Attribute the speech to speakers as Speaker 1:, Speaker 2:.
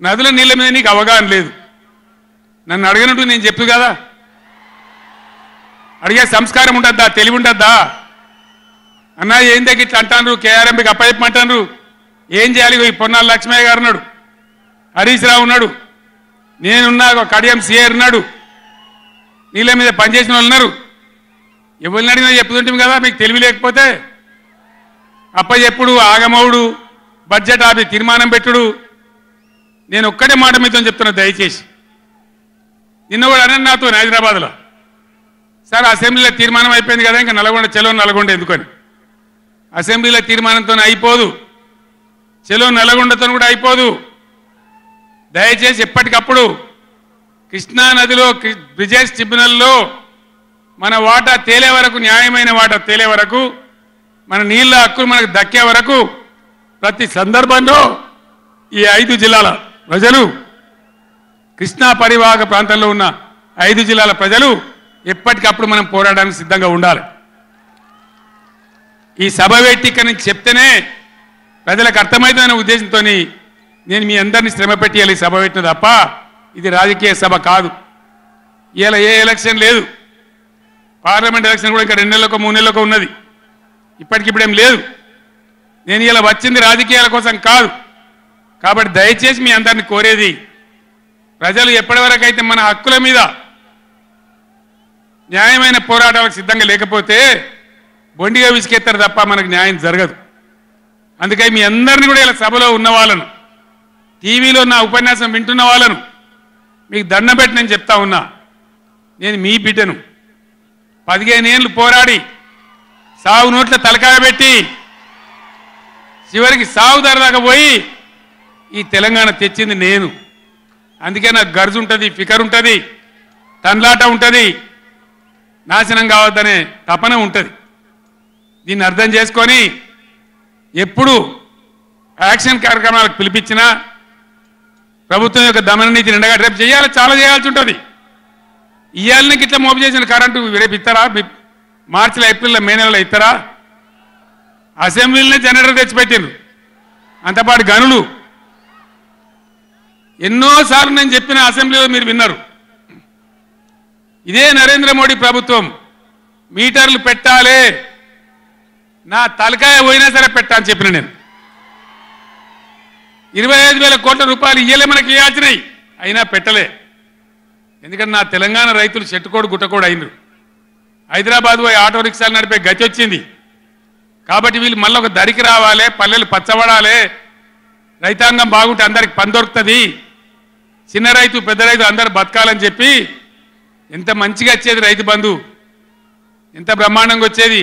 Speaker 1: నదుల నీళ్ళ మీద నీకు అవగాహన లేదు. నన్ను అడగనట్టు నేను చెప్పు కదా, అడిగే సంస్కారం ఉంటుందా, తెలివి ఉంటుందా? అన్నా ఏం దగ్గర ఇట్లా అంటాను, కేఆర్ఎంపీకి అప్పచెప్పమంటాను, ఏం చేయాలి? ఈ పొన్నాల లక్ష్మయ్య గారు ఉన్నాడు, హరీష్ రావు ఉన్నాడు, నేనున్నా, కడియం సిఆర్ ఉన్నాడు, నీళ్ళ మీద పనిచేసిన వాళ్ళు ఉన్నారు. ఎవరిని అడిగినా చెప్పుతుంటాం కదా. మీకు తెలివి లేకపోతే అప్పచెప్పుడు, ఆగమవుడు, బడ్జెట్ ఆపి తీర్మానం పెట్టుడు. నేను ఒక్కటే మాట మీతో చెప్తున్నా, దయచేసి. నిన్న కూడా అన్నాను నాతో హైదరాబాద్లో, సార్ అసెంబ్లీలో తీర్మానం అయిపోయింది కదా, ఇంకా నల్గొండ చెలో నల్గొండ ఎందుకని. అసెంబ్లీలో తీర్మానంతో అయిపోదు, చెలో నల్గొండతో కూడా అయిపోదు. దయచేసి ఎప్పటికప్పుడు కృష్ణా నదిలో బ్రిజేష్ ట్రిబ్యునల్లో మన వాటా తేలే వరకు, న్యాయమైన వాటా తేలే వరకు, మన నీళ్ళ హక్కులు మనకు దక్కే వరకు ప్రతి సందర్భంలో ఈ 5 జిల్లాల ప్రజలు, కృష్ణా పరివాహక ప్రాంతంలో ఉన్న 5 జిల్లాల ప్రజలు ఎప్పటికప్పుడు మనం పోరాడడానికి సిద్ధంగా ఉండాలి. ఈ సభ పెట్టి ఇక్కడ నుంచి చెప్తేనే ప్రజలకు అర్థమవుతుందనే ఉద్దేశంతో నేను మీ అందరినీ శ్రమ పెట్టేయాలి ఈ సభ పెట్టిన తప్ప ఇది రాజకీయ సభ కాదు. ఇలా ఏ ఎలక్షన్ లేదు, పార్లమెంట్ ఎలక్షన్ కూడా ఇంకా 2 నెలలకు 3 నెలలకు ఉన్నది, ఇప్పటికిప్పుడేం లేదు. నేను ఇలా వచ్చింది రాజకీయాల కోసం కాదు. కాబట్టి దయచేసి మీ అందరినీ కోరేది, ప్రజలు ఎప్పటివరకు అయితే మన హక్కుల మీద న్యాయమైన పోరాటాలకు సిద్ధంగా లేకపోతే బొండిగా విసికెత్తారు తప్ప మనకు న్యాయం జరగదు. అందుకని మీ అందరినీ కూడా ఇలా సభలో ఉన్న వాళ్ళను, టీవీలో నా ఉపన్యాసం వింటున్న వాళ్ళను మీకు దండం పెట్టి నేను చెప్తా ఉన్నా, నేను మీ బిడ్డను. 15 ఏళ్ళు పోరాడి సాగు నోట్ల తలకాయ పెట్టి చివరికి సాగు ధరదాకా పోయి ఈ తెలంగాణ తెచ్చింది నేను. అందుకే నాకు గర్జు ఉంటుంది, ఫికర్ ఉంటుంది, తన్లాట ఉంటుంది, నాశనం కావద్దనే తపన ఉంటుంది. దీన్ని అర్థం చేసుకొని ఎప్పుడు యాక్షన్ కార్యక్రమాలకు పిలిపించినా ప్రభుత్వం యొక్క దమన నీతి నిండగా రేపు చేయాలి, చాలా చేయాల్సి ఉంటుంది. ఇవాళకి ఇట్లా మోపు చేసిన కరెంటు రేపు ఇస్తారా? మార్చిలో, ఏప్రిల్లో, మే నెలలో ఇస్తారా? అసెంబ్లీలోనే జనరేటర్ తెచ్చిపెట్టిండ్రు, అంతపాటు గనులు. ఎన్నోసార్లు నేను చెప్పిన అసెంబ్లీలో మీరు విన్నారు. ఇదే నరేంద్ర మోడీ ప్రభుత్వం మీటర్లు పెట్టాలి, నా తలకాయ పోయినా సరే పెట్టా అని చెప్పిన నేను. 25,000 కోట్ల రూపాయలు ఇయ్యలే మనకి ఇవ్వాల్సినాయి, అయినా పెట్టలే. ఎందుకంటే నా తెలంగాణ రైతులు చెట్టుకోడు గుట్టకోడు అయినరు. హైదరాబాద్ పోయి ఆటో రిక్షాలు నడిపే గతి వచ్చింది. కాబట్టి వీళ్ళు మళ్ళీ ఒక దరికి రావాలి, పల్లెలు పచ్చబడాలి, రైతాంగం బాగుంటే అందరికి పని దొరుకుతుంది, చిన్న రైతు పెద్ద రైతు అందరు బతకాలని చెప్పి ఎంత మంచిగా వచ్చేది రైతు బంధు, ఎంత బ్రహ్మాండంగా వచ్చేది.